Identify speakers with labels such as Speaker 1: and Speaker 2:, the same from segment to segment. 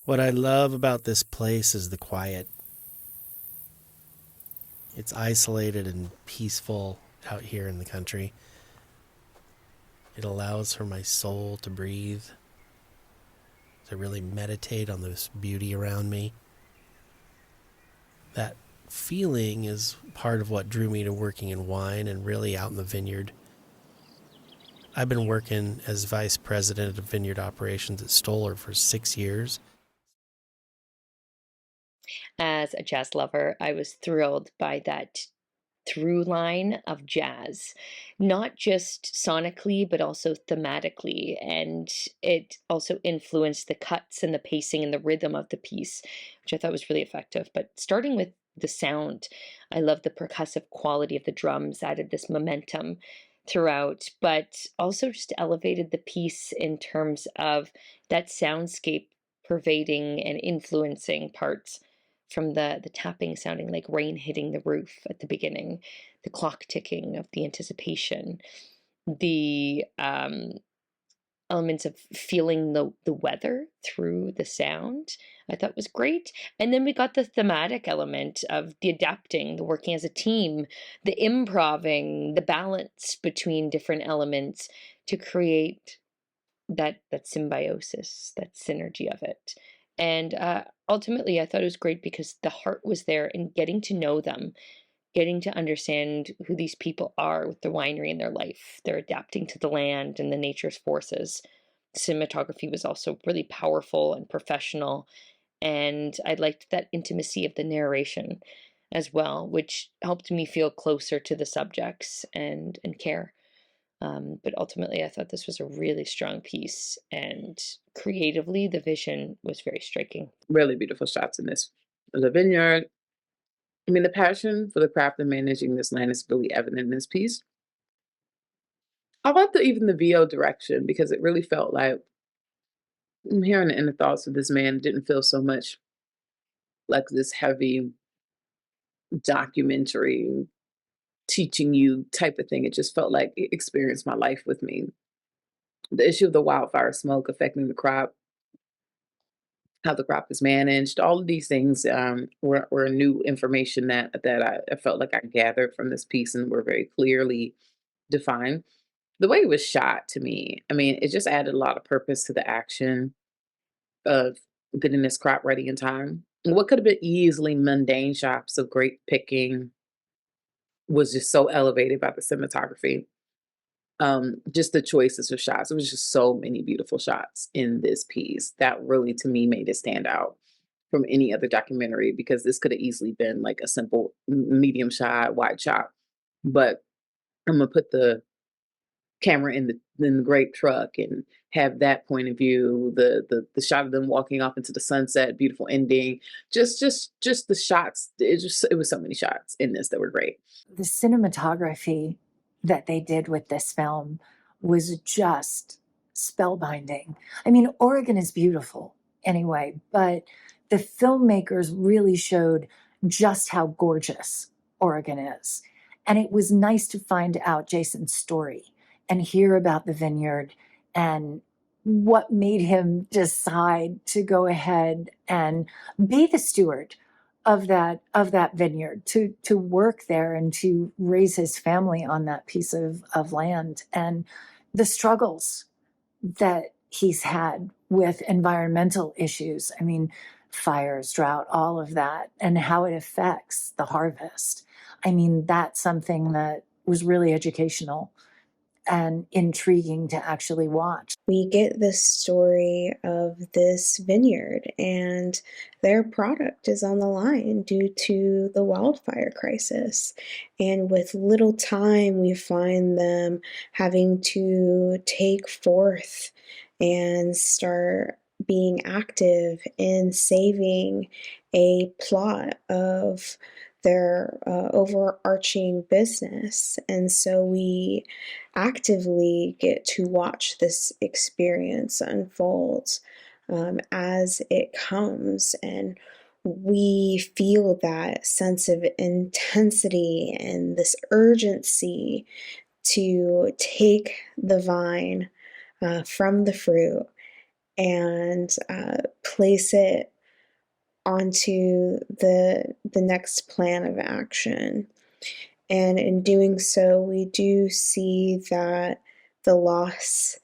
Speaker 1: What I love about this place is the quiet. It's isolated and peaceful out here in the country. It allows for my soul to breathe, to really meditate on this beauty around me. That feeling is part of what drew me to working in wine and really out in the vineyard. I've been working as vice president of vineyard operations at Stoller for 6 years.
Speaker 2: As a jazz lover, I was thrilled by that through line of jazz, not just sonically, but also thematically. And it also influenced the cuts and the pacing and the rhythm of the piece, which I thought was really effective. But starting with the sound, I love the percussive quality of the drums, added this momentum throughout, but also just elevated the piece in terms of that soundscape pervading and influencing parts from the tapping sounding like rain hitting the roof at the beginning, the clock ticking of the anticipation, the elements of feeling the weather through the sound, I thought was great. And then we got the thematic element of the adapting, the working as a team, the improving, the balance between different elements to create that symbiosis, that synergy of it. And ultimately, I thought it was great because the heart was there in getting to know them, getting to understand who these people are with the winery in their life. They're adapting to the land and the nature's forces. Cinematography was also really powerful and professional, and I liked that intimacy of the narration as well, which helped me feel closer to the subjects and care. But ultimately, I thought this was a really strong piece, and creatively, the vision was very striking.
Speaker 3: Really beautiful shots in this. The vineyard. I mean, the passion for the craft of managing this land is really evident in this piece. I love even the VO direction because it really felt like I'm hearing the inner thoughts of this man didn't feel so much like this heavy documentary teaching you type of thing. It just felt like it experienced my life with me. The issue of the wildfire smoke affecting the crop, how the crop is managed, all of these things were new information that I felt like I gathered from this piece and were very clearly defined. The way it was shot to me, I mean, it just added a lot of purpose to the action of getting this crop ready in time. What could have been easily mundane shots of grape picking was just so elevated by the cinematography. Just the choices of shots. It was just so many beautiful shots in this piece that really, to me, made it stand out from any other documentary because this could have easily been like a simple medium shot, wide shot. But I'm gonna put the camera in the grape truck and have that point of view, the shot of them walking off into the sunset, beautiful ending. Just the shots. It was so many shots in this that were great.
Speaker 4: The cinematography that they did with this film was just spellbinding. I mean, Oregon is beautiful anyway, but the filmmakers really showed just how gorgeous Oregon is. And it was nice to find out Jason's story and hear about the vineyard and what made him decide to go ahead and be the steward of that vineyard, to work there and to raise his family on that piece of land, and the struggles that he's had with environmental issues. I mean, fires, drought, all of that, and how it affects the harvest. I mean, that's something that was really educational and intriguing to actually watch.
Speaker 5: We get the story of this vineyard, and their product is on the line due to the wildfire crisis. And with little time, we find them having to take forth and start being active in saving a plot of their overarching business. And so we actively get to watch this experience unfold as it comes. And we feel that sense of intensity and this urgency to take the vine from the fruit and place it onto the next plan of action. And in doing so, we do see that the loss,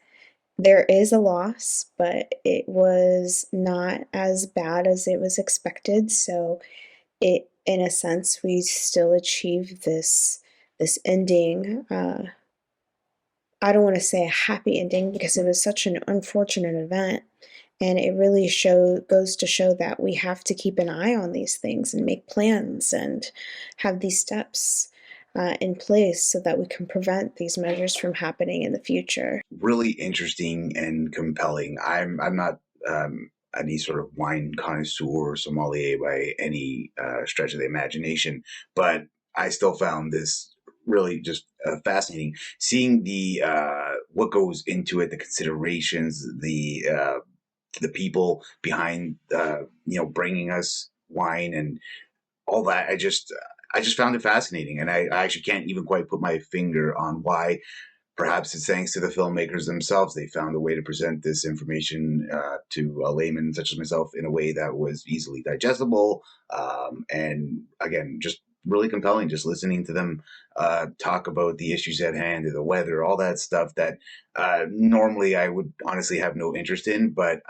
Speaker 5: there is a loss, but it was not as bad as it was expected. So it, in a sense, we still achieve this ending. I don't want to say a happy ending because it was such an unfortunate event. And it really goes to show that we have to keep an eye on these things and make plans and have these steps in place so that we can prevent these measures from happening in the future.
Speaker 6: Really interesting and compelling. I'm not any sort of wine connoisseur or sommelier by any stretch of the imagination, but I still found this really just fascinating. Seeing the what goes into it, the considerations, the people behind bringing us wine and all that. I just found it fascinating, and I actually can't even quite put my finger on why. Perhaps it's thanks to the filmmakers themselves. They found a way to present this information to a layman such as myself in a way that was easily digestible, and again, just really compelling. Just listening to them talk about the issues at hand, the weather, all that stuff that normally I would honestly have no interest in, but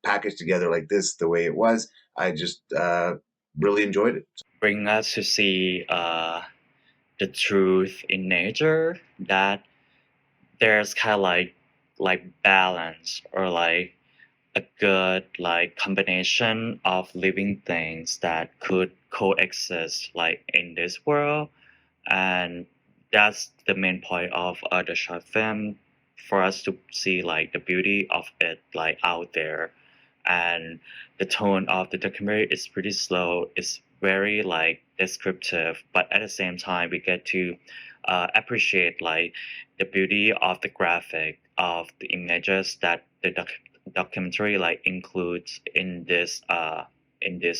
Speaker 6: packaged together like this, the way it was, I just really enjoyed it.
Speaker 7: Bring us to see the truth in nature, that there's kind of like balance, or like a good like combination of living things that could coexist like in this world. And that's the main point of the short film, for us to see like the beauty of it like out there. And the tone of the documentary is pretty slow. It's very like descriptive, but at the same time we get to appreciate like the beauty of the graphic, of the images that the documentary like includes in this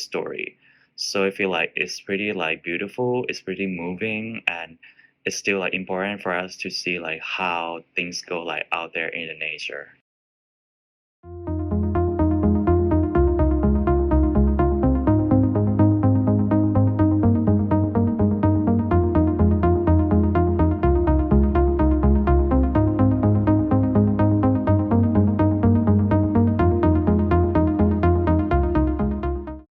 Speaker 7: story. So I feel like it's pretty like beautiful, it's pretty moving, and it's still like important for us to see like how things go like out there in the nature.